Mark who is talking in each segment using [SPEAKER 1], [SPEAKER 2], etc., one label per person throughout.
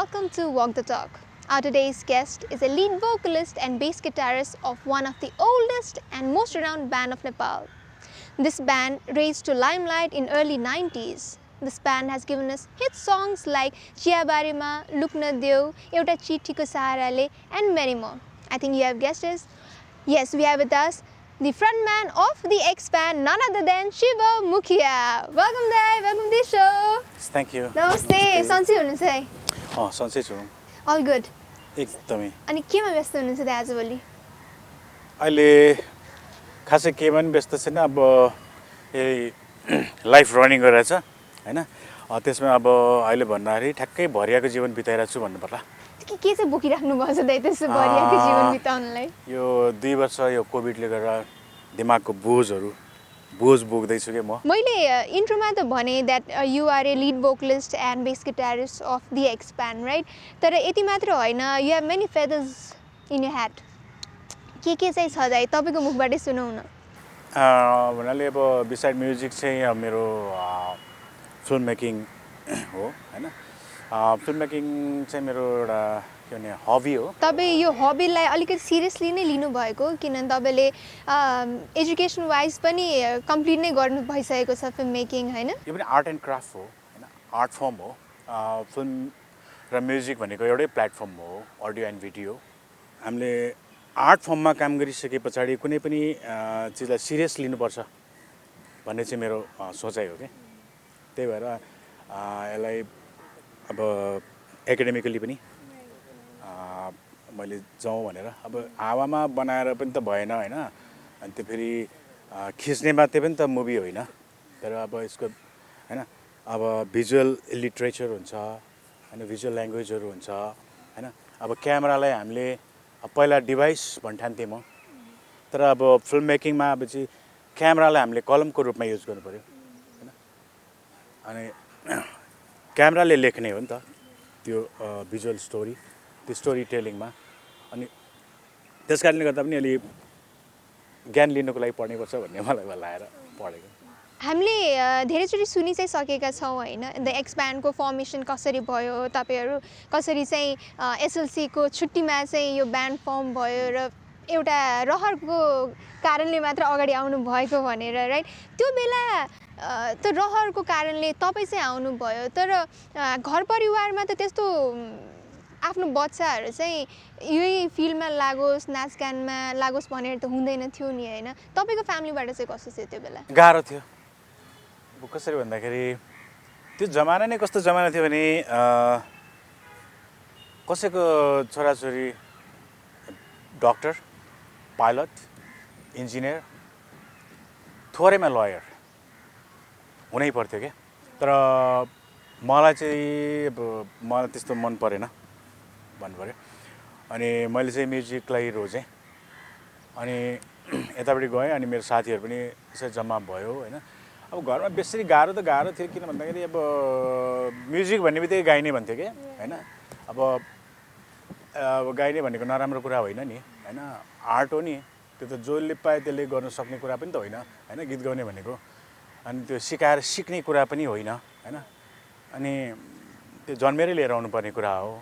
[SPEAKER 1] welcome to Walk the Talk. Our today's guest is a lead vocalist and bass guitarist of one of the oldest and most renowned band of Nepal. This band raised to limelight in early 90s. This band has given us hit songs like Chia Barima, Lukna Deu, Euta Chittiko Saharale and many more. I think you have guessed it. Yes, we have with us the frontman of the X band, none other than Shiva Mukhia. Welcome there, welcome to the show.
[SPEAKER 2] Thank you.
[SPEAKER 1] Namaste. सन्चै हुनुहुन्छ है?
[SPEAKER 2] सन्चै छु।
[SPEAKER 1] All good.
[SPEAKER 2] एकदमै।
[SPEAKER 1] अनि केमा व्यस्त हुनुहुन्छ त आजभोलि?
[SPEAKER 2] अहिले खासै केमा पनि व्यस्त छैन, अब यही लाइफ रनिङ गरिरहेछ हैन। त्यसमा अब अहिले भन्दाखेरि ठ्याक्कै भरियाको जीवन बिताइरहेको छु भन्नु पर्ला।
[SPEAKER 1] के चाहिँ बोकिराख्नु भएको छ त त्यसो भरियाको जीवन बिताउनलाई?
[SPEAKER 2] यो 2 वर्ष यो कोभिडले गर्दा दिमागको बोझ बोक्दैछु के म।
[SPEAKER 1] मैले इन्ट्रोमा त भने that you are a lead vocalist and bass guitarist of the X band, right? तर यति मात्र होइन, you have many feathers in your hat. के चाहिँ छ दाइ तपाईको मुखबाटै सुनौ न।
[SPEAKER 2] भन्नाले अब बिसाइड म्युजिक चाहिँ अब मेरो फिल्म मेकिङ हो हैन। फिल्म मेकिङ चाहिँ मेरो एउटा के भने हबी हो। तपाईँ
[SPEAKER 1] यो हबीलाई अलिकति सिरियसली नै लिनु भएको किनभने तपाईले एजुकेसन वाइज पनि कम्प्लिट नै गर्नु भइसकेको छ फिल्म मेकिङ हैन?
[SPEAKER 2] यो पनि आर्ट एन्ड क्राफ्ट हो हैन, आर्ट फर्म हो। फिल्म र म्युजिक भनेको एउटै प्लेटफर्म हो, अडियो एन्ड भिडियो। हामीले आर्ट फर्ममा काम गरिसके पछाडि कुनै पनि चिजलाई सिरियस लिनुपर्छ भन्ने चाहिँ मेरो सोचाइ हो के। त्यही भएर यसलाई अब एकाडेमिकली पनि मैले जाउँ भनेर अब हावामा बनाएर पनि त भएन हैन। अनि त्यो फेरि खिच्ने मात्रै पनि त मुभी होइन, तर अब यसको हैन अब भिजुअल लिटरेचर हुन्छ हैन, भिजुअल ल्याङ्ग्वेजहरू हुन्छ हैन। अब क्यामेरालाई हामीले पहिला डिभाइस भन्ठान्थेँ म, तर अब फिल्म मेकिङमा अब चाहिँ क्यामेरालाई हामीले कलमको रूपमा युज गर्नु पर्यो हैन। अनि क्यामेराले लेख्ने हो नि त त्यो भिजुअल स्टोरी, त्यो स्टोरी टेलिङमा। अनि त्यस कारणले गर्दा पनि अलि ज्ञान लिनुको लागि पढ्नुपर्छ भन्ने मलाई लाएर पढेको।
[SPEAKER 1] हामीले धेरैचोटि सुनि चाहिँ सकेका छौँ होइन, द एक्स ब्यान्डको फर्मेसन कसरी भयो, तपाईँहरू कसरी चाहिँ एसएलसीको छुट्टीमा चाहिँ यो ब्यान्ड फर्म भयो र एउटा रहरको कारणले मात्र अगाडि आउनु भएको भनेर, राइट? त्यो बेला त्यो रहरको कारणले तपाईँ चाहिँ आउनुभयो, तर घर परिवारमा त त्यस्तो आफ्नो बच्चाहरू चाहिँ यही फिल्डमा लागोस्, नाचगानमा लागोस् भनेर त हुँदैन थियो नि होइन? तपाईँको फ्यामिलीबाट चाहिँ कस्तो थियो त्यो बेला?
[SPEAKER 2] गाह्रो थियो। अब कसरी भन्दाखेरि त्यो जमाना नै कस्तो जमाना थियो भने कसैको छोराछोरी डक्टर, पाइलट, इन्जिनियर, थोरैमा लयर हुनै पर्थ्यो क्या। तर मलाई चाहिँ अब मलाई त्यस्तो मन परेन भन्नु पऱ्यो। अनि मैले चाहिँ म्युजिकलाई रोजेँ। अनि यतापट्टि गएँ, अनि मेरो साथीहरू पनि यसरी जम्मा भयो होइन। अब घरमा बेसरी गाह्रो त गाह्रो थियो, किन भन्दाखेरि अब म्युजिक भन्ने बित्तिकै गाइने भन्थ्यो क्या होइन। अब गाइने भनेको नराम्रो कुरा होइन नि होइन, आर्ट हो नि, त्यो त जसले पाए त्यसले गर्न सक्ने कुरा पनि त होइन होइन, गीत गाउने भनेको। अनि त्यो सिकाएर सिक्ने कुरा पनि होइन होइन। अनि त्यो जन्मेरै लिएर आउनुपर्ने कुरा हो।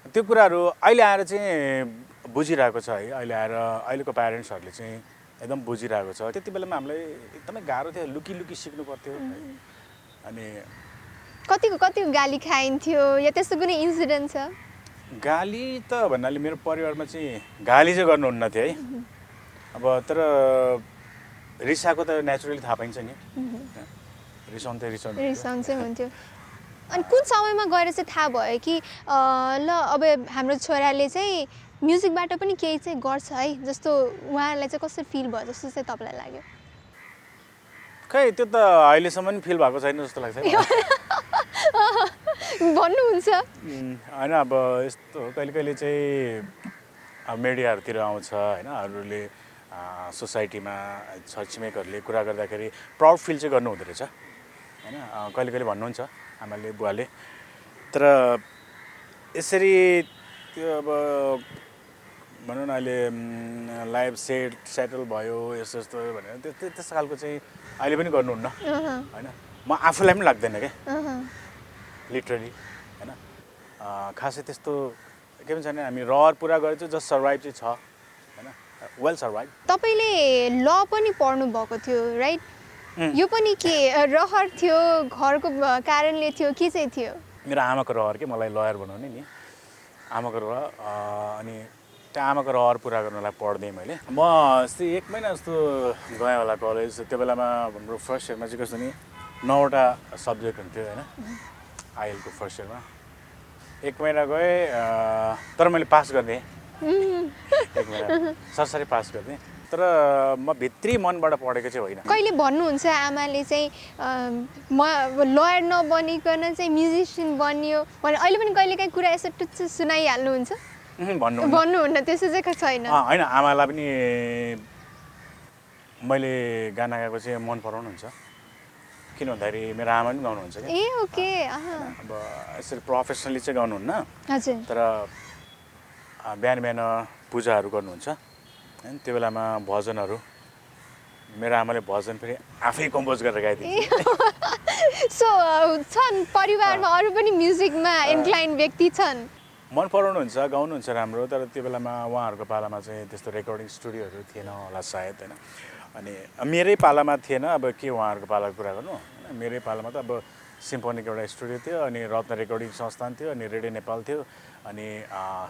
[SPEAKER 2] त्यो कुराहरू अहिले आएर चाहिँ बुझिरहेको छ है। अहिले आएर अहिलेको प्यारेन्ट्सहरूले चाहिँ एकदम बुझिरहेको छ। त्यति बेलामा हामीलाई एकदमै गाह्रो थियो, लुकी सिक्नु पर्थ्यो है। अनि
[SPEAKER 1] कतिको गाली खाइन्थ्यो या त्यस्तो कुनै इन्सिडेन्ट छ?
[SPEAKER 2] गाली त भन्नाले मेरो परिवारमा चाहिँ गाली चाहिँ गर्नुहुन्न थियो है। अब तर रिसाएको त नेचुरली थाहा पाइन्छ नि,
[SPEAKER 1] रिसाउँछै हुन्थ्यो। अनि कुन समयमा गएर चाहिँ थाहा भयो कि ल अब हाम्रो छोराले चाहिँ म्युजिकबाट पनि केही चाहिँ गर्छ है, जस्तो उहाँहरूलाई चाहिँ कसरी फिल भयो जस्तो चाहिँ तपाईँलाई लाग्यो?
[SPEAKER 2] खै त्यो त अहिलेसम्म फिल भएको छैन जस्तो लाग्छ
[SPEAKER 1] भन्नुहुन्छ
[SPEAKER 2] होइन। अब यस्तो कहिले चाहिँ अब मिडियाहरूतिर आउँछ होइन, अरूले सोसाइटीमा छरछिमेकहरूले कुरा गर्दाखेरि प्राउड फिल चाहिँ गर्नु हुँदो रहेछ होइन। कहिले भन्नुहुन्छ आमाले बुवाले। तर यसरी त्यो अब भनौँ न अहिले लाइफ सेटल भयो यस्तो भनेर त्यस्तो खालको चाहिँ अहिले पनि गर्नुहुन्न होइन। म आफूलाई पनि लाग्दैन क्या लिटरली होइन। खासै त्यस्तो के भन्छ भने हामी रहर पुरा गरेको जस्ट सर्भाइभ चाहिँ छ होइन वेल सर्भाइभ।
[SPEAKER 1] तपाईँले ल पनि पढ्नु भएको थियो राइट? यो पनि के रहर थियो घरको कारणले थियो के चाहिँ थियो?
[SPEAKER 2] मेरो आमाको रहर के मलाई लयर बनाउने नि आमाको रहर अनि त्यो आमाको रहर पुरा गर्नलाई पढ्दै मैले म यस्तै 1 महिना जस्तो गएँ होला कलेज। त्यो बेलामा हाम्रो फर्स्ट इयरमा चाहिँ कस्तो नि 9वटा सब्जेक्ट हुन्थ्यो होइन आइएलको फर्स्ट इयरमा 1 महिना गएँ तर मैले पास गरिदिएँ 1 महिना सरसरी पास गरिदिएँ तर म भित्री मनबाट पढेको चाहिँ होइन।
[SPEAKER 1] कहिले भन्नुहुन्छ आमाले चाहिँ म लयर नबनिकन चाहिँ म्युजिसियन बनियो भने अहिले पनि कहिलेकाहीँ कुरा यसो टुच्च सुनाइहाल्नुहुन्छ? भन्नुहुन्न त्यसो चाहिँ छैन?
[SPEAKER 2] होइन आमालाई पनि मैले गाना गाएको चाहिँ मन पराउनुहुन्छ किन भन्दाखेरि मेरो आमा पनि गाउनुहुन्छ क्या।
[SPEAKER 1] ए ओके।
[SPEAKER 2] अब यसरी प्रोफेसनली चाहिँ गाउनुहुन्न
[SPEAKER 1] हजुर
[SPEAKER 2] तर बिहान बिहान पूजाहरू गर्नुहुन्छ होइन त्यो बेलामा भजनहरू मेरो आमाले भजन फेरि आफै कम्पोज गरेर गाइदिन्छ।
[SPEAKER 1] सो छन् परिवारमा अरू पनि म्युजिकमा इन्क्लाइन व्यक्ति छन्?
[SPEAKER 2] मन पराउनुहुन्छ गाउनुहुन्छ राम्रो तर त्यो बेलामा उहाँहरूको पालामा चाहिँ त्यस्तो रेकर्डिङ स्टुडियोहरू थिएन होला सायद होइन। अनि मेरै पालामा थिएन अब के उहाँहरूको पालाको कुरा गर्नु मेरै पालामा त अब सिम्फोनिक एउटा स्टुडियो थियो अनि रत्न रेकर्डिङ संस्थान थियो अनि रेडियो नेपाल थियो अनि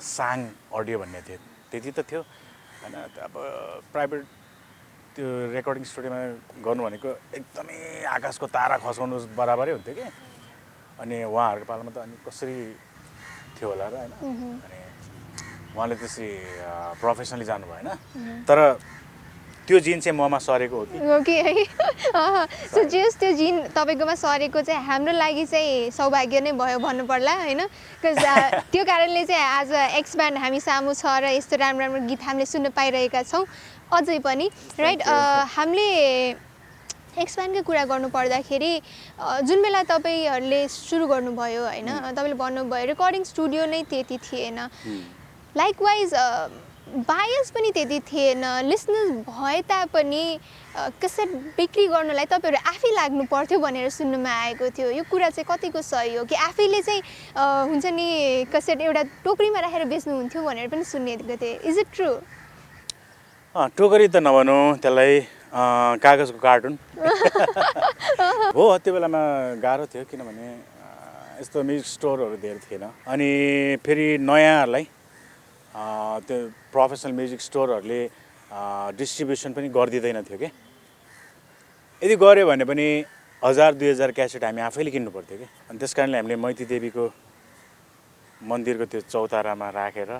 [SPEAKER 2] साङ अडियो भन्ने थियो त्यति त थियो होइन। अब प्राइभेट त्यो रेकर्डिङ स्टुडियोमा गर्नु भनेको एकदमै आकाशको तारा खसाउनु बराबरै हुन्थ्यो कि अनि उहाँहरूको पालामा त अनि कसरी थियो होला र होइन अनि उहाँले त्यसरी प्रोफेसनली जानु भएन तर त्यो जिन चाहिँ ममा सरेको हो कि
[SPEAKER 1] है। सो जस त्यो जिन तपाईँकोमा सरेको चाहिँ हाम्रो लागि चाहिँ सौभाग्य नै भयो भन्नु पर्ला होइन बिकज त्यो कारणले चाहिँ आज एक्स ब्यान्ड हामी सामु छ र यस्तो राम्रो राम्रो गीत हामीले सुन्न पाइरहेका छौँ अझै पनि राइट। हामीले एक्स ब्यान्डकै कुरा गर्नु पर्दाखेरि जुन बेला तपाईँहरूले सुरु गर्नुभयो होइन तपाईँले भन्नुभयो रेकर्डिङ स्टुडियो नै त्यति थिएन लाइकवाइज बायस पनि त्यति थिएन लिसनर्स भए तापनि कसैट बिक्री गर्नलाई तपाईँहरू आफै लाग्नु पर्थ्यो भनेर सुन्नुमा आएको थियो यो कुरा चाहिँ कतिको सही हो कि आफैले चाहिँ हुन्छ नि कसैट एउटा टोकरीमा राखेर बेच्नुहुन्थ्यो भनेर पनि सुनेको थिएँ इज इट ट्रु?
[SPEAKER 2] टोकरी त नभनौँ त्यसलाई कागजको कार्टुन हो त्यो बेलामा गाह्रो थियो किनभने यस्तो म्युजिक स्टोरहरू धेरै थिएन अनि फेरि नयाँहरूलाई त्यो प्रोफेसनल म्युजिक स्टोरहरूले डिस्ट्रिब्युसन पनि गरिदिँदैन थियो कि यदि गऱ्यो भने पनि 1000-2000 क्यासेट हामी आफैले किन्नु पर्थ्यो कि अनि त्यस कारणले हामीले मैती देवीको मन्दिरको त्यो चौतारामा राखेर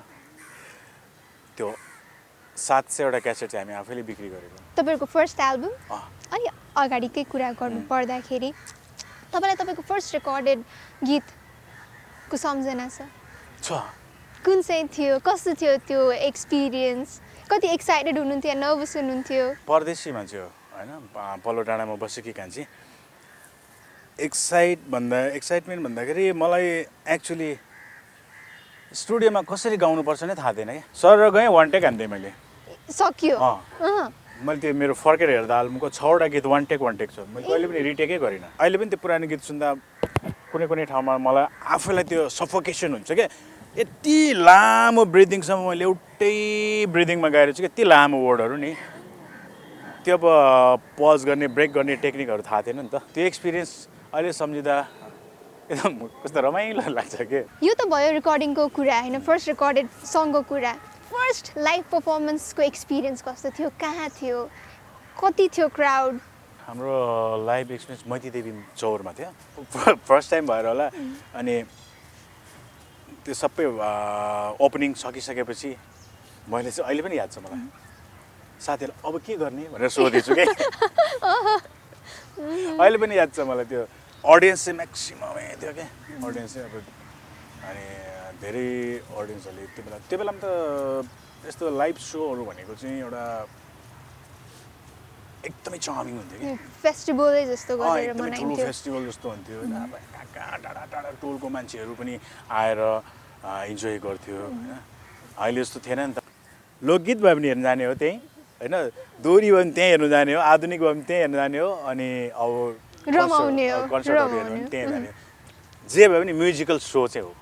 [SPEAKER 2] त्यो 700वटा क्यासेट चाहिँ हामी आफैले बिक्री गरेको।
[SPEAKER 1] तपाईँहरूको फर्स्ट एल्बम अनि अगाडिकै कुरा गर्नु पर्दाखेरि तपाईँलाई तपाईँको फर्स्ट रेकर्डेड गीतको सम्झना छ? कुन चाहिँ थियो कस्तो थियो त्यो एक्सपिरियन्स कति एक्साइटेड हुनुहुन्थ्यो नर्भस हुनुहुन्थ्यो?
[SPEAKER 2] परदेशी मान्छे हो होइन पल्लो डाँडामा बसेकी कान्छी एक्साइटमेन्ट भन्दाखेरि मलाई एक्चुअली स्टुडियोमा कसरी गाउनुपर्छ नै थाहा थिएन क्या सर र गएँ वान टेक हान्थेँ मैले
[SPEAKER 1] सक्यो
[SPEAKER 2] मैले त्यो मेरो फर्केर हेर्दा एल्बमको 6वटा गीत वान टेक छ मैले कहिले पनि रिटेकै गरिनँ। अहिले पनि त्यो पुरानो गीत सुन्दा कुनै कुनै ठाउँमा मलाई आफैलाई त्यो सफोकेसन हुन्छ क्या यति लामो ब्रिदिङसम्म मैले एउटै ब्रिदिङमा गाएर छु यति लामो वर्डहरू नि त्यो अब पज गर्ने ब्रेक गर्ने टेक्निकहरू थाहा थिएन नि त त्यो एक्सपिरियन्स अहिले सम्झिँदा एकदम कस्तो रमाइलो लाग्छ के।
[SPEAKER 1] यो त भयो रेकर्डिङको कुरा होइन फर्स्ट रेकर्डेड सङको कुरा फर्स्ट लाइभ पर्फर्मेन्सको एक्सपिरियन्स कस्तो थियो कहाँ थियो कति थियो क्राउड?
[SPEAKER 2] हाम्रो लाइभ एक्सपिरियन्स मैती देवी चौरमा थियो फर्स्ट टाइम भएर होला अनि त्यो सबै ओपनिङ सकिसकेपछि मैले चाहिँ अहिले पनि याद छ मलाई साथीहरू अब के गर्ने भनेर सोधेछु क्या अहिले पनि याद छ मलाई त्यो अडियन्स चाहिँ म्याक्सिममै थियो क्या अडियन्स चाहिँ अब अनि धेरै अडियन्सहरूले त्यो बेलामा त यस्तो लाइभ सोहरू भनेको चाहिँ एउटा एकदमै चार्मिङ हुन्थ्यो कि
[SPEAKER 1] फेस्टिभलै जस्तो गरेर
[SPEAKER 2] एकदमै ठुलो
[SPEAKER 1] मनाइन्थ्यो
[SPEAKER 2] फेस्टिभल जस्तो हुन्थ्यो होइन अब कहाँ टाढा टाढा टोलको मान्छेहरू पनि आएर इन्जोय गर्थ्यो होइन अहिले जस्तो थिएन नि त लोकगीत भए पनि हेर्नु जाने हो त्यहीँ होइन दोहोरी भयो भने त्यहीँ हेर्नु जाने हो आधुनिक भयो भने त्यहीँ हेर्नु जाने हो अनि अब
[SPEAKER 1] रमाउने हो
[SPEAKER 2] कन्सर्टहरू हेर्नु भने त्यहीँ जाने हो जे भए पनि म्युजिकल सो चाहिँ हो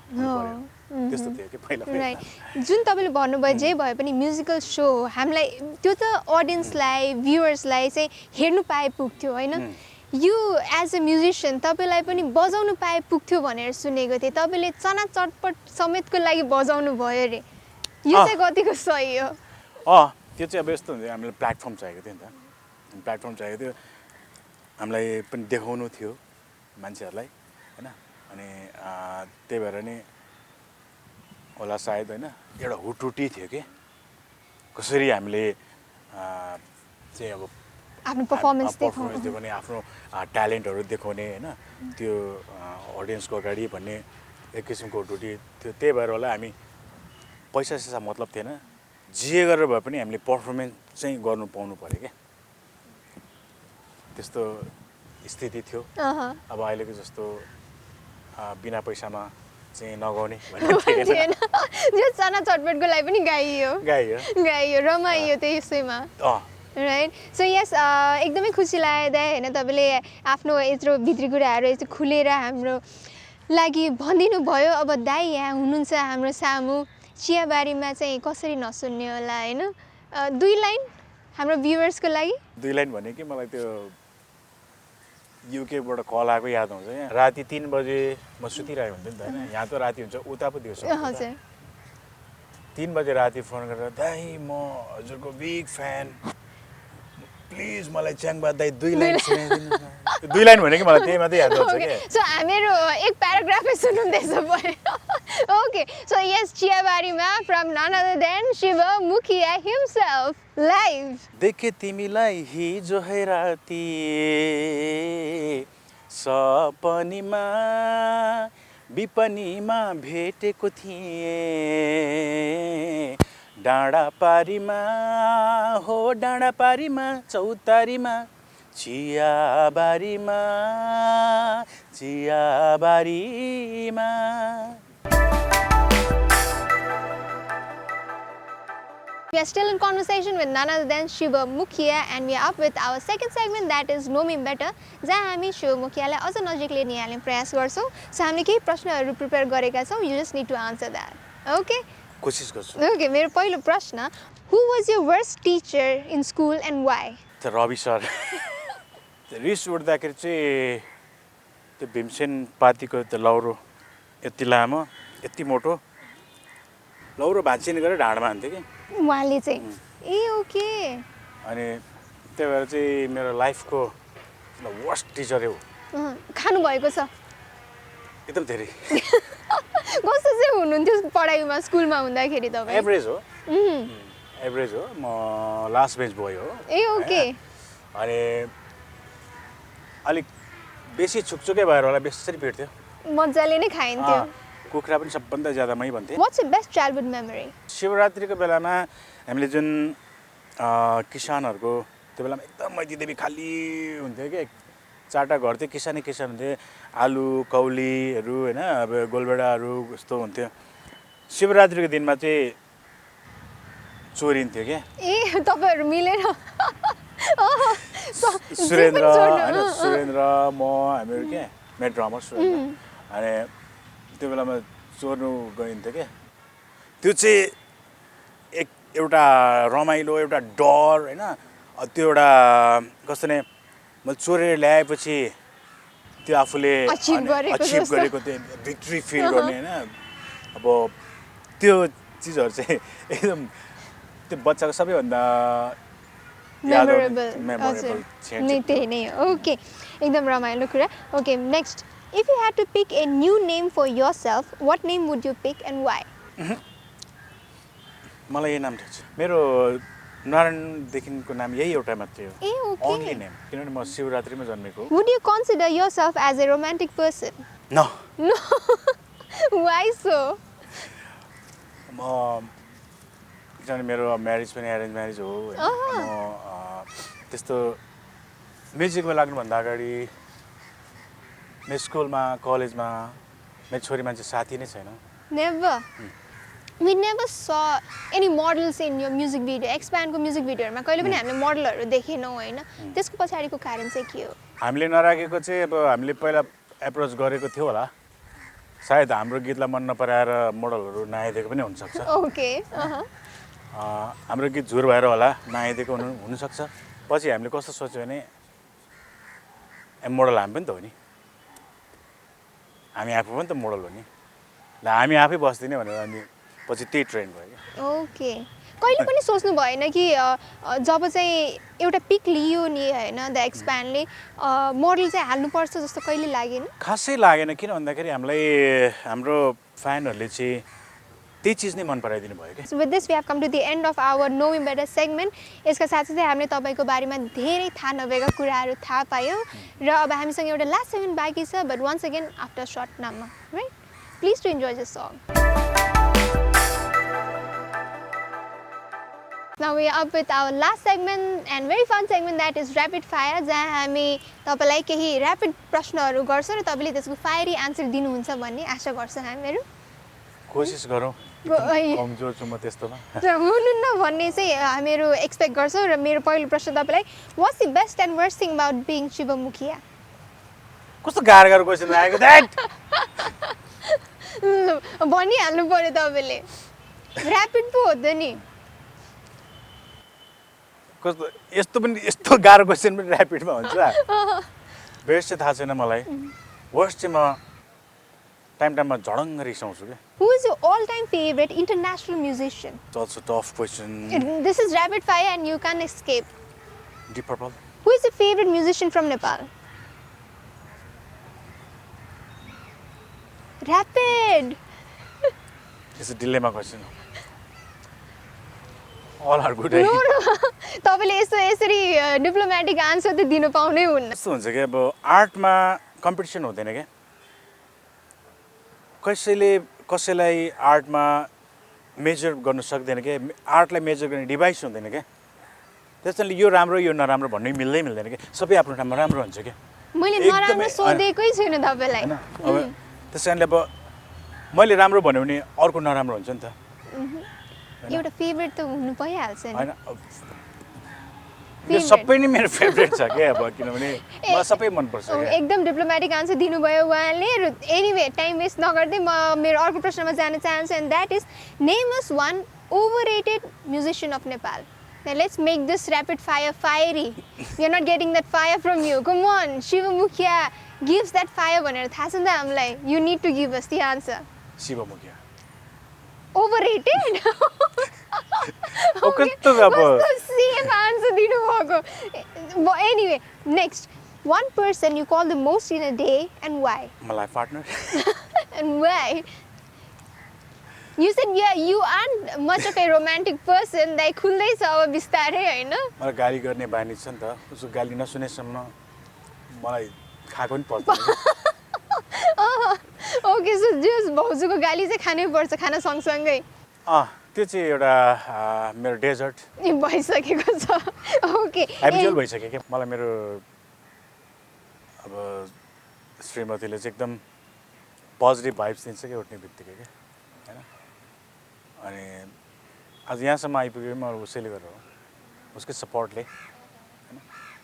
[SPEAKER 2] त्यस्तो थियो कि पहिला
[SPEAKER 1] राइट जुन तपाईँले भन्नुभयो जे भए पनि म्युजिकल सो हो हामीलाई त्यो त अडियन्सलाई भ्युवर्सलाई चाहिँ हेर्नु पाए पुग्थ्यो होइन यो एज अ म्युजिसियन तपाईँलाई पनि बजाउनु पाए पुग्थ्यो भनेर सुनेको थिएँ तपाईँले चना चटपट समेतको लागि बजाउनु भयो अरे यो चाहिँ कतिको सही हो
[SPEAKER 2] त्यो चाहिँ अब यस्तो हुन्थ्यो हामीलाई प्लेटफर्म चाहिएको थियो नि त प्लेटफर्म चाहिएको थियो हामीलाई पनि देखाउनु थियो मान्छेहरूलाई होइन अनि त्यही भएर नि होला सायद होइन एउटा हुटुटी थियो कि कसरी हामीले चाहिँ अब
[SPEAKER 1] आफ्नो पर्फर्मेन्स
[SPEAKER 2] देखाउने आफ्नो ट्यालेन्टहरू देखाउने होइन त्यो अडियन्सको अगाडि भन्ने एक किसिमको हुटुटी थियो त्यही भएर होला हामी पैसा सैसा मतलब थिएन जे गरेर भए पनि हामीले पर्फर्मेन्स चाहिँ गर्नु पाउनु पऱ्यो क्या त्यस्तो स्थिति थियो अब अहिलेको जस्तो बिना पैसामा चाहिँ नगाउने
[SPEAKER 1] थिएन जो चना चटपटको लागि पनि गाइयो रमाइयो त्यसैमा राइट सो यस एकदमै खुसी लाग्यो दाइ होइन तपाईँले आफ्नो यत्रो भित्री कुराहरू यस्तो खुलेर हाम्रो लागि भनिदिनु भयो अब दाइ यहाँ हुनुहुन्छ हाम्रो सामु चियाबारीमा चाहिँ कसरी नसुन्ने होला होइन 2 लाइन हाम्रो भ्युवर्सको लागि
[SPEAKER 2] 2 लाइन भने कि मलाई त्यो युकेबाट कल आएको याद आउँछ यहाँ राति 3 बजे म सुतिरहेको हुन्थेँ नि त होइन यहाँ त राति हुन्छ उता पो दिउँसो 3 बजे राति फोन गरेर दाइ म हजुरको बिग फ्यान प्लिज मलाई च्याङबा दाइ 2 लाइन सुनाइदिनु 2 लाइन भने कि मलाई त्यही मात्रै याद आउँछ के
[SPEAKER 1] सो हामीहरू एक प्याराग्राफै सुन्नुहुँदैछ भयो ओके सो यस चियाबारीमा from none other than Shiv Mukhiya himself live
[SPEAKER 2] देखे तिमीलाई हिजो है राति सपनीमा विपनीमा भेटेको थिएँ डाँडापारीमा हो डाँडापारीमा चौतारीमा चियाबारीमा
[SPEAKER 1] We are still in conversation with none other than Shiva Mukhia and we are up with our second segment that is Know Me Better जहाँ हामी शिव मुखियालाई अझ नजिक लिएर निहाल्ने प्रयास गर्छौँ सो हामीले केही प्रश्नहरू प्रिपेयर गरेका छौँ you just need to answer that okay
[SPEAKER 2] कोसिस गर्छु
[SPEAKER 1] ओके मेरो पहिलो प्रश्न who was your worst teacher in school and why
[SPEAKER 2] त्यो रवि सर रिस उठ्दाखेरि चाहिँ त्यो भीमसेन पातीको त्यो लौरो यति लामो यति मोटो लौरो भाँचिने गरेर ढाडमा हान्थ्यो कि
[SPEAKER 1] उहाँले चाहिँ ए ओके
[SPEAKER 2] अनि त्यही भएर चाहिँ मेरो लाइफको वर्स्ट टिचरै हो
[SPEAKER 1] खानु भएको छ
[SPEAKER 2] एकदम धेरै
[SPEAKER 1] कस्तो चाहिँ हुनुहुन्थ्यो पढाइमा स्कुलमा हुँदाखेरि तपाईँ
[SPEAKER 2] एभरेज हो म लास्ट बेन्च बोय हो
[SPEAKER 1] ए ओके
[SPEAKER 2] अनि अलिक बेसी छुकछुकै भएर होला बेसरी भेट्थ्यो
[SPEAKER 1] मजाले नै खाइन्थ्यो
[SPEAKER 2] कुखुरा पनि सबभन्दा ज्यादा मै भन्थेँ
[SPEAKER 1] what's your best childhood memory
[SPEAKER 2] शिवरात्रिको बेलामा हामीले जुन किसानहरूको त्यो बेलामा एकदम मैतीदेवी खाली हुन्थ्यो कि 4टा घर थियो किसानै किसान हुन्थ्यो आलु कौलीहरू होइन अब गोलबेडाहरू यस्तो हुन्थ्यो शिवरात्रिको दिनमा चाहिँ चोरिन्थ्यो क्या
[SPEAKER 1] ए तपाईँहरू मिलेर
[SPEAKER 2] सुरेन्द्र होइन सुरेन्द्र म हामीहरू क्या मेरो ड्रमर सुरेन्द्र अनि त्यो बेलामा चोर्नु गइन्थ्यो क्या त्यो चाहिँ एउटा रमाइलो एउटा डर होइन त्यो एउटा कस्तो नै मैले चोरेर ल्याएपछि त्यो आफूले
[SPEAKER 1] अचिभ
[SPEAKER 2] गरेको त्यो भिक्ट्री फिल गर्ने होइन अब त्यो चिजहरू चाहिँ एकदम त्यो बच्चाको सबैभन्दा
[SPEAKER 1] मेमोरेबल त्यही नै ओके एकदम रमाइलो कुरा okay next if you had to pick a new name for yourself what name would you pick and why
[SPEAKER 2] मलाई यही नाम ठिक छ मेरो नारायणदेखिको नाम यही एउटा मात्रै हो
[SPEAKER 1] ए ओके
[SPEAKER 2] ओन्ली नेम किनभने म शिवरात्रिमा जन्मेको
[SPEAKER 1] would you consider yourself as a romantic person
[SPEAKER 2] no
[SPEAKER 1] why so
[SPEAKER 2] म किनभने मेरो म्यारेज पनि एरेन्ज म्यारेज हो म त्यस्तो म्युजिकमा लाग्नुभन्दा अगाडि मेरो स्कुलमा कलेजमा मेरो छोरी मान्छे साथी नै छैन
[SPEAKER 1] never we never saw any models in your music video expand को म्युजिक भिडियोहरुमा कहिले पनि हामीले मोडलहरु देखेनौ हैन त्यसको पछाडीको कारण चाहिँ के हो
[SPEAKER 2] हामीले नराखेको चाहिँ अब हामीले पहिला एप्रोच गरेको थियो होला सायद हाम्रो गीतलाई मन नपराएर मोडलहरू नआइदिएको पनि हुनसक्छ।
[SPEAKER 1] ओके
[SPEAKER 2] हाम्रो गीत झुर भएर होला नआइदिएको हुनसक्छ। पछि हामीले कस्तो सोच्यो भने मोडल हामी पनि त हो नि, हामी आफू पनि त मोडल हो नि, ल हामी आफै बस्दिने भनेर अनि पछि त्यही ट्रेन्ड भयो क्या।
[SPEAKER 1] ओके कहिले पनि सोच्नु भएन कि जब चाहिँ एउटा पिक लियो नि होइन द एक्सप्यान्डले मोडल चाहिँ हाल्नुपर्छ जस्तो कहिले लागेन?
[SPEAKER 2] खासै लागेन, किन भन्दाखेरि हामीलाई हाम्रो फ्यानहरूले चाहिँ त्यही चिज नै मन पराइदिनु भयो क्या।
[SPEAKER 1] With this we have come to the end of our know me better segment. यसका साथसाथै हामीले तपाईँको बारेमा धेरै थाहा नभएका कुराहरू थाहा पायौँ र अब हामीसँग एउटा लास्ट सेगमेन्ट बाँकी छ, but once again after short नाममा, right? Please to enjoy this song. Now we are up with our last segment and very fun segment, that is rapid fire, जहाँ हामी तपाईलाई केही ऱ्यापिड प्रश्नहरू गर्छौँ र तपाईँले त्यसको फायरी आन्सर दिनुहुन्छ भन्ने आशा गर्छौँ हामीहरू।
[SPEAKER 2] कोसिस गरौँ, कमजोर छु म त्यस्तोमा।
[SPEAKER 1] हुनुहुन्न भन्ने चाहिँ हामीहरू एक्सपेक्ट गर्छौँ र मेरो पहिलो प्रश्न तपाईँलाई, what's the best and worst thing about being Shiva Mukhiya?
[SPEAKER 2] कस्तो गाह्रो गाह्रो क्वेसन आएको दैट।
[SPEAKER 1] भनिहाल्नु पर्यो तपाईँले, ऱ्यापिड पो हो त नि।
[SPEAKER 2] कस्तो यस्तो पनि यस्तो गाह्रो क्वेसन पनि ऱ्यापिडमा हुन्छ? बेस्ट चाहिँ थाहा छैन मलाई, वर्स्ट चाहिँ म टाइममा झडङ्ग रिसाउँछु क्या।
[SPEAKER 1] Who is your all-time favorite international musician?
[SPEAKER 2] It's also a tough question.
[SPEAKER 1] This is rapid fire and you can't escape.
[SPEAKER 2] Deep Purple.
[SPEAKER 1] Who is your favorite musician from Nepal? Rapid.
[SPEAKER 2] It's a dilemma question. All are good.
[SPEAKER 1] No. तपाईँले यसरी diplomatic answer त दिनु पाउनै हुन्न।
[SPEAKER 2] कस्तो हुन्छ कि अब आर्टमा कम्पिटिसन हुँदैन क्या, कसैलाई आर्टमा मेजर गर्न सक्दैन क्या, आर्टलाई मेजर गर्ने डिभाइस हुँदैन क्या। त्यस कारणले यो राम्रो यो नराम्रो भन्नै मिल्दैन क्या, सबै आफ्नो ठाउँमा राम्रो हुन्छ क्या।
[SPEAKER 1] मैले नराम्रो सोधेकै छैन तपाईँलाई
[SPEAKER 2] हैन। अब त्यस कारणले अब मैले राम्रो भन्यो भने अर्को नराम्रो हुन्छ नि त।
[SPEAKER 1] एउटा फेभरेट त हुनु भइहाल्छ नि।
[SPEAKER 2] हैन, यो सबै नै मेरो फेभरेट छ क्या, अब किनभने मलाई सबै मनपर्छ क्या।
[SPEAKER 1] एकदम डिप्लोमेटिक आन्सर दिनुभयो उहाँले। एनिवे टाइम वेस्ट नगर्दै म मेरो अर्को प्रश्नमा जान चाहन्छु, and that is name us one overrated musician of Nepal. Now let's make this rapid fire fiery. We are not getting that fire from you. Come on, Shiva Mukhya gives that fire भनेर थाहा छ नि त हामीलाई. You need to give us the answer.
[SPEAKER 2] Shiva Mukhya.
[SPEAKER 1] Overrated?
[SPEAKER 2] Okay, कस्तो
[SPEAKER 1] same answer दिनुभएको. Anyway, next. One person you call the most in a day and why?
[SPEAKER 2] My life partner.
[SPEAKER 1] And why? You said you aren't much of a romantic person. Like खुल्दैछ अब बिस्तारै हैन?
[SPEAKER 2] मलाई गाली गर्ने बानी छ नि त. उसको गाली नसुनेसम्म मलाई खाएको पनि पर्दैन.
[SPEAKER 1] Okay, so just भाउजूको गाली चाहिँ खानै पर्छ खाना सँगसँगै.
[SPEAKER 2] त्यो चाहिँ एउटा मेरो डेजर्ट
[SPEAKER 1] भइसकेको छ. Okay.
[SPEAKER 2] एबिचुअल भइसक्यो के मलाई मेरो अब श्रीमतीले चाहिँ एकदम पोजिटिभ भाइब्स दिन्छ के उठ्ने बित्तिकै के हैन. अनि आज यहाँसम्म आइपुग्यो म उसैले गरेर हो. उसकै सपोर्टले हैन.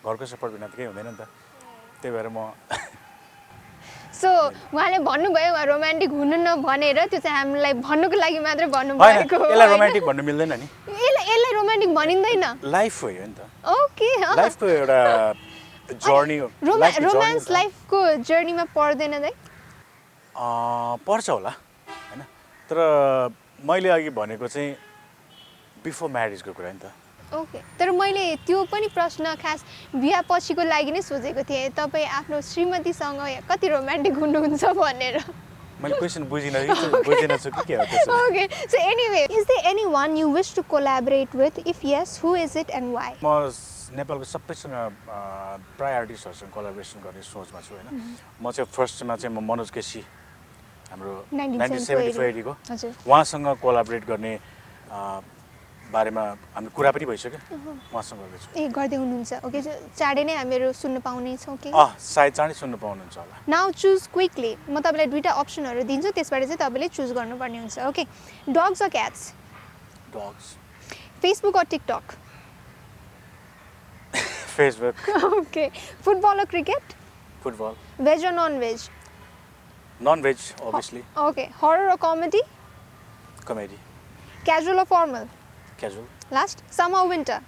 [SPEAKER 2] घरको सपोर्ट बिना त केही हुँदैन नि त. त्यही भएर म
[SPEAKER 1] सो उहाँले भन्नुभयो उहाँ रोमान्टिक हुनु न भनेर त्यो चाहिँ हामीलाई भन्नुको लागि मात्र भन्नुभएको हो.
[SPEAKER 2] यसलाई रोमान्टिक भन्नु मिल्दैन नि.
[SPEAKER 1] यसलाई रोमान्टिक भनिँदैन.
[SPEAKER 2] लाइफ हो यो नि त.
[SPEAKER 1] ओके.
[SPEAKER 2] लाइफको एउटा जर्नी हो.
[SPEAKER 1] रोमान्स लाइफको जर्नीमा पर्दैन दाइ?
[SPEAKER 2] पर्छ होला हैन. तर मैले अघि भनेको चाहिँ बिफोर म्यारेजको कुरा नि त.
[SPEAKER 1] ओके. तर मैले त्यो पनि प्रश्न खास बिहा पछिको लागि नै सोचेको थिएँ. तपाईँ आफ्नो श्रीमतीसँग कति रोमान्टिक हुनुहुन्छ भनेर.
[SPEAKER 2] मैले क्वेसन बुझिन छु कि के हो त्यसो.
[SPEAKER 1] Okay. So anyway, is there anyone you wish to collaborate with? If yes, who is it and why?
[SPEAKER 2] म नेपालको सबैसँग प्राय आर्टिस्टहरूसँग कोलाबोरेसन गर्ने सोचमा छु हैन. म चाहिँ फर्स्टमा चाहिँ म मनोज केसी हाम्रो 1974 को उहाँसँग कोलाबोरेट गर्ने बारेमा हामी कुरा पनि भइसक्यो. उहाँसँग गर्दैछु.
[SPEAKER 1] गर्दै हुनुहुन्छ. ओके. चाँडै नै हामीहरू सुन्न पाउने छौँ कि?
[SPEAKER 2] सायद चाँडै सुन्न पाउनुहुन्छ होला.
[SPEAKER 1] Now choose quickly. म तपाईँलाई दुईटा अप्सनहरू दिन्छु, त्यसबाट चाहिँ तपाईँले चुज गर्नुपर्ने हुन्छ. Okay. Dogs or cats?
[SPEAKER 2] Dogs.
[SPEAKER 1] Facebook or TikTok?
[SPEAKER 2] Facebook.
[SPEAKER 1] Okay. Football or cricket?
[SPEAKER 2] Football.
[SPEAKER 1] Veg or non veg?
[SPEAKER 2] Non-veg, obviously.
[SPEAKER 1] Okay. Horror or comedy?
[SPEAKER 2] Comedy.
[SPEAKER 1] Casual or formal?
[SPEAKER 2] Casual.
[SPEAKER 1] Last, summer or winter?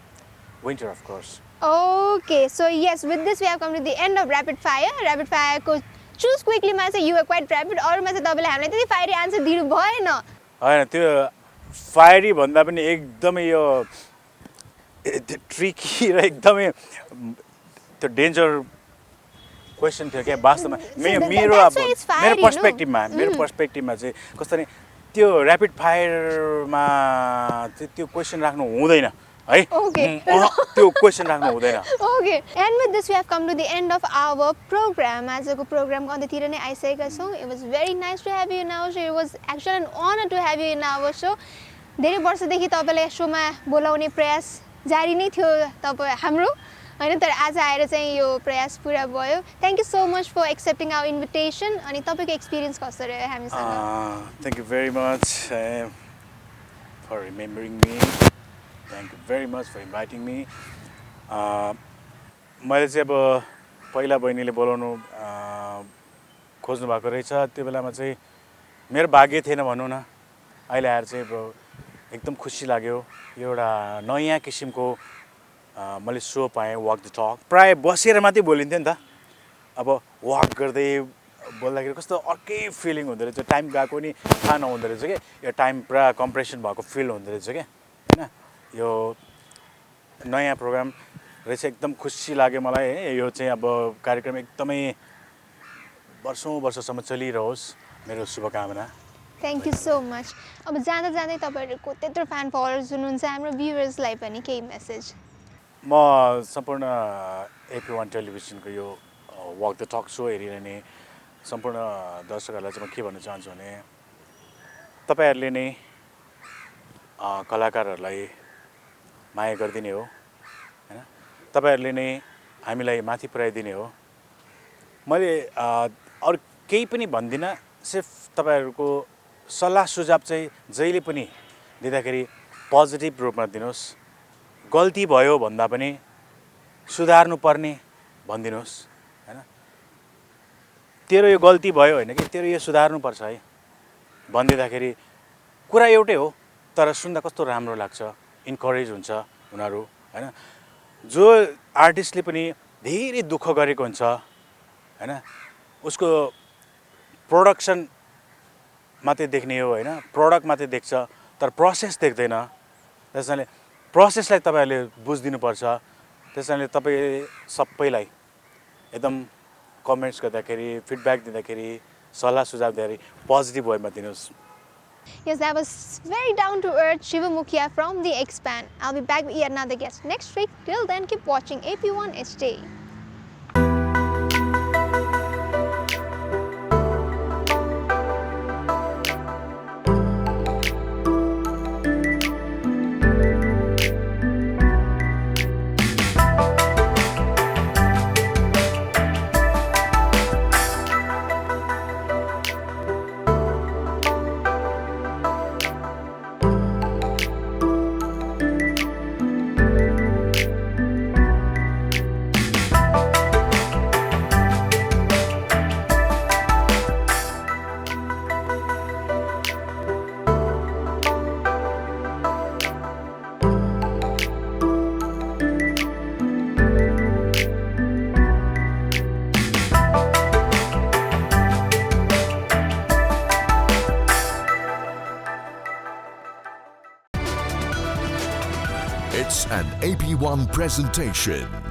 [SPEAKER 2] Winter, of course.
[SPEAKER 1] Okay, so yes, with this we have come to the end of rapid fire. Rapid fire को choose quickly मा चाहिँ you were quite rapid. अरूमा चाहिँ तपाईँले हामीलाई त्यति fiery answer दिनु भएन.
[SPEAKER 2] होइन त्यो फायरी भन्दा पनि एकदमै यो ट्रिकी र एकदमै त्यो डेन्जर क्वेसन थियो क्या वास्तवमा मेरो पर्सपेक्टिभमा चाहिँ कस्तो नि त्यो ऱ्यापिड फायरमा त्यो क्वेसन राख्नु हुँदैन है त्यो क्वेसन राख्नु हुँदैन.
[SPEAKER 1] Okay, and with this we have come to the end of our program. आजको प्रोग्रामको अन्त्यतिर नै आइसकेका छौँ. It was very nice to have you in our show. It was actually an honor to have you in our show. धेरै वर्षदेखि तपाईँलाई सोमा बोलाउने प्रयास जारी नै थियो तपाईँ हाम्रो हैन, तर आज आएर चाहिँ यो प्रयास पुरा भयो. Thank you so much for accepting our invitation. अनि तपाईँको एक्सपिरियन्स कस्तो रह्यो हामीसँग?
[SPEAKER 2] Thank you very much for remembering me. Thank you very much for inviting me. मैले चाहिँ अब पहिला बहिनीले बोलाउनु खोज्नु भएको रहेछ. त्यो बेलामा चाहिँ मेरो भाग्य थिएन भनौँ न. अहिले आएर चाहिँ अब एकदम खुसी लाग्यो. एउटा नयाँ किसिमको मैले सो पाएँ, वक द टक. प्राय बसेर मात्रै बोलिन्थ्यो नि त. अब वक गर्दै बोल्दाखेरि कस्तो अर्कै फिलिङ हुँदो रहेछ. टाइम गएको नि थाहा नहुँदो रहेछ क्या. यो टाइम पुरा कम्प्रेसन भएको फिल हुँदो रहेछ क्या. होइन, यो नयाँ प्रोग्राम रहेछ. एकदम खुसी लाग्यो मलाई है. यो चाहिँ अब कार्यक्रम एकदमै वर्षौँ वर्षसम्म चलिरहोस्, मेरो शुभकामना.
[SPEAKER 1] Thank you so much. अब जाँदा जाँदै तपाईँहरूको त्यत्रो फ्यान फलोवर्स हुनुहुन्छ, हाम्रो भ्युवर्सलाई पनि केही मेसेज?
[SPEAKER 2] म सम्पूर्ण AP1 टेलिभिजनको यो वक द टक सो हेरिरहने सम्पूर्ण दर्शकहरूलाई चाहिँ म के भन्न चाहन्छु भने तपाईँहरूले नै कलाकारहरूलाई माया गरिदिने हो हैन. तपाईँहरूले नै हामीलाई माथि पुर्याइदिने हो. मैले अरू केही पनि भन्दिनँ. सिर्फ तपाईँहरूको सल्लाह सुझाव चाहिँ जहिले पनि दिँदाखेरि पोजिटिभ रूपमा दिनुहोस्. गल्ती भयो भन्दा पनि सुधार्नु पर्ने भनिदिनुहोस् हैन. तेरो यो गल्ती भयो होइन कि तेरो यो सुधार्नुपर्छ है भनिदिँदाखेरि कुरा एउटै हो, तर सुन्दा कस्तो राम्रो लाग्छ. इन्करेज हुन्छ उनीहरू हैन. जो आर्टिस्टले पनि धेरै दुःख गरेको हुन्छ हैन, उसको प्रोडक्सन मात्रै देख्ने हो हैन, प्रोडक्ट मात्रै देख्छ, तर प्रोसेस देख्दैन. त्यसैले प्रोसेसलाई तपाईँहरूले बुझिदिनुपर्छ. त्यसैले तपाईँ सबैलाई एकदम कमेन्ट्स गर्दाखेरि, फिडब्याक दिँदाखेरि, सल्लाह सुझाव दिँदाखेरि पोजिटिभ वेमा दिनुहोस्.
[SPEAKER 1] Yes, that was very down to earth Shiva Mukhia from The Expand. I'll be back with yet another guest next week. Till then, keep watching AP1 HD.
[SPEAKER 3] It's an AP1 presentation.